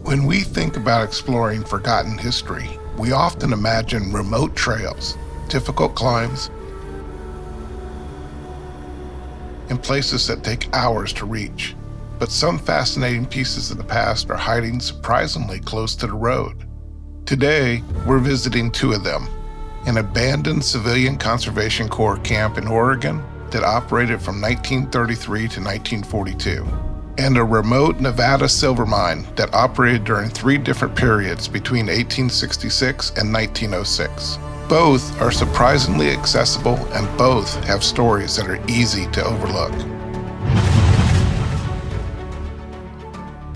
When we think about exploring forgotten history, we often imagine remote trails, difficult climbs, and places that take hours to reach. But some fascinating pieces of the past are hiding surprisingly close to the road. Today, we're visiting two of them: an abandoned civilian conservation corps camp in Oregon that operated from 1933 to 1942, and a remote Nevada silver mine that operated during 3 different periods between 1866 and 1906. Both are surprisingly accessible, and both have stories that are easy to overlook.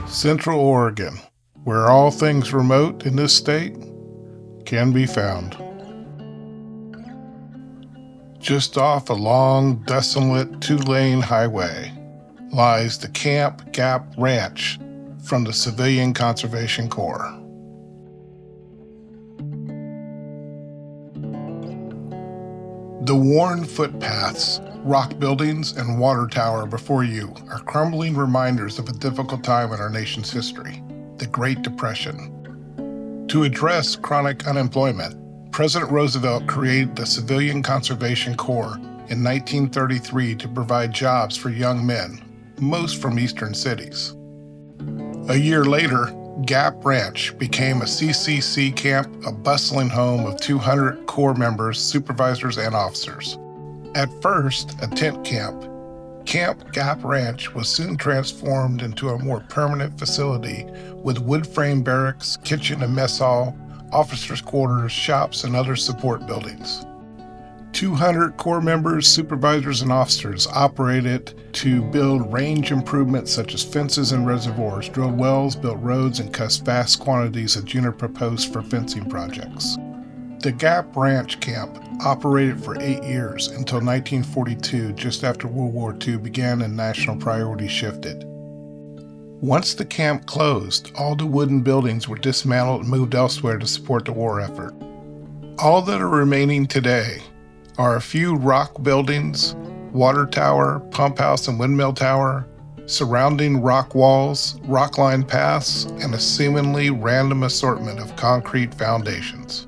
Central Oregon, where all things remote in this state can be found. Just off a long, desolate 2-lane highway lies the Camp Gap Ranch from the Civilian Conservation Corps. The worn footpaths, rock buildings, and water tower before you are crumbling reminders of a difficult time in our nation's history, the Great Depression. To address chronic unemployment, President Roosevelt created the Civilian Conservation Corps in 1933 to provide jobs for young men, most from eastern cities. A year later, Gap Ranch became a CCC camp, a bustling home of 200 Corps members, supervisors, and officers. At first a tent camp, Camp Gap Ranch was soon transformed into a more permanent facility with wood frame barracks, kitchen and mess hall, officers' quarters, shops, and other support buildings. 200 Corps members, supervisors, and officers operated to build range improvements such as fences and reservoirs, drilled wells, built roads, and cut vast quantities of juniper posts for fencing projects. The Gap Ranch camp operated for 8 years until 1942, just after World War II began and national priorities shifted. Once the camp closed, all the wooden buildings were dismantled and moved elsewhere to support the war effort. All that are remaining today are a few rock buildings, water tower, pump house and windmill tower, surrounding rock walls, rock-lined paths, and a seemingly random assortment of concrete foundations.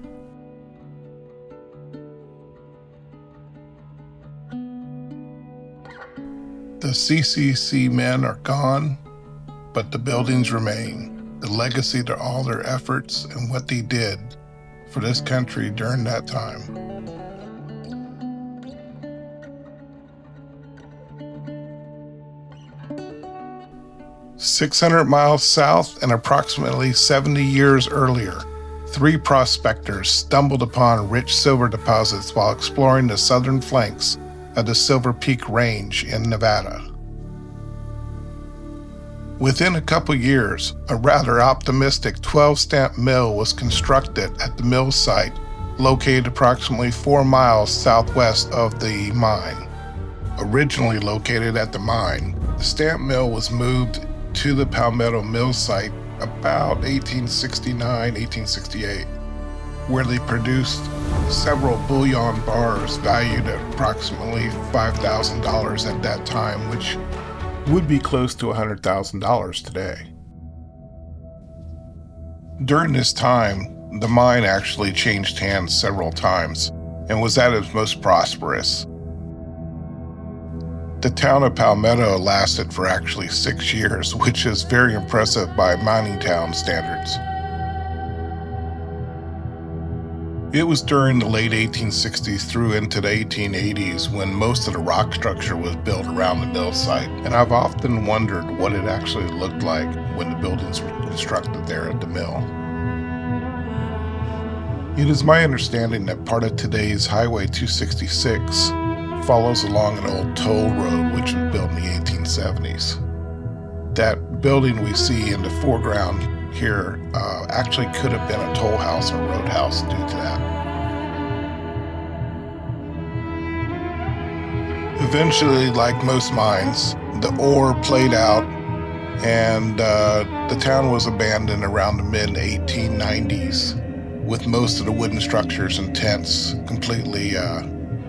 The CCC men are gone, but the buildings remain, the legacy to all their efforts and what they did for this country during that time. 600 miles south and approximately 70 years earlier, 3 prospectors stumbled upon rich silver deposits while exploring the southern flanks of the Silver Peak Range in Nevada. Within a couple years, a rather optimistic 12-stamp mill was constructed at the mill site, located approximately 4 miles southwest of the mine. Originally located at the mine, the stamp mill was moved to the Palmetto mill site about 1869-1868, where they produced several bullion bars valued at approximately $5,000 at that time, which would be close to $100,000 today. During this time, the mine actually changed hands several times and was at its most prosperous. The town of Palmetto lasted for actually 6 years, which is very impressive by mining town standards. It was during the late 1860s through into the 1880s when most of the rock structure was built around the mill site, and I've often wondered what it actually looked like when the buildings were constructed there at the mill. It is my understanding that part of today's Highway 266 follows along an old toll road which was built in the 1870s. That building we see in the foreground here actually could have been a toll house or roadhouse due to that. Eventually, like most mines, the ore played out and the town was abandoned around the mid-1890s, with most of the wooden structures and tents completely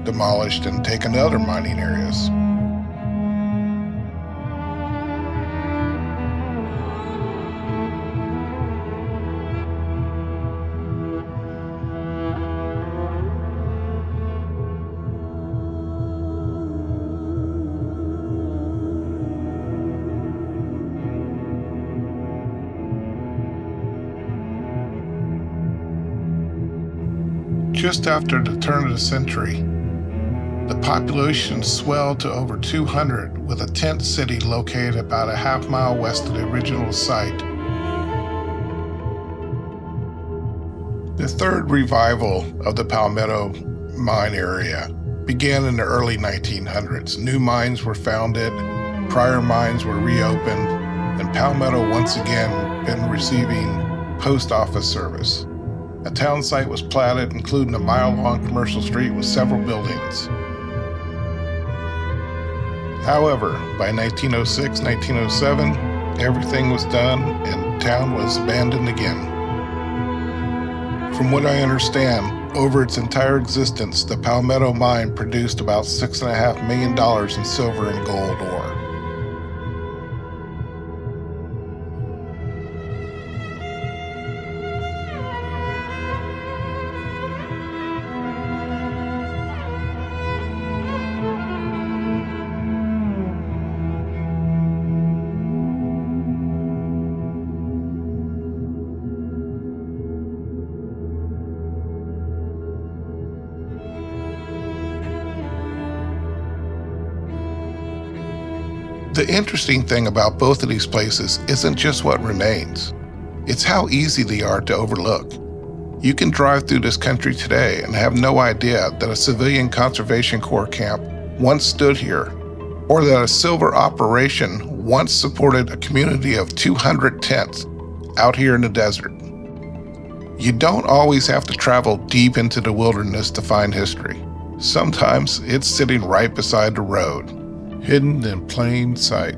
demolished and taken to other mining areas. Just after the turn of the century, the population swelled to over 200, with a tent city located about a half-mile west of the original site. The third revival of the Palmetto mine area began in the early 1900s. New mines were founded, prior mines were reopened, and Palmetto once again been receiving post office service. A town site was platted, including a mile-long commercial street with several buildings. However, by 1906, 1907, everything was done and town was abandoned again. From what I understand, over its entire existence, the Palmetto mine produced about $6.5 million in silver and gold ore. The interesting thing about both of these places isn't just what remains. It's how easy they are to overlook. You can drive through this country today and have no idea that a civilian Conservation Corps camp once stood here, or that a silver operation once supported a community of 200 tents out here in the desert. You don't always have to travel deep into the wilderness to find history. Sometimes it's sitting right beside the road, hidden in plain sight.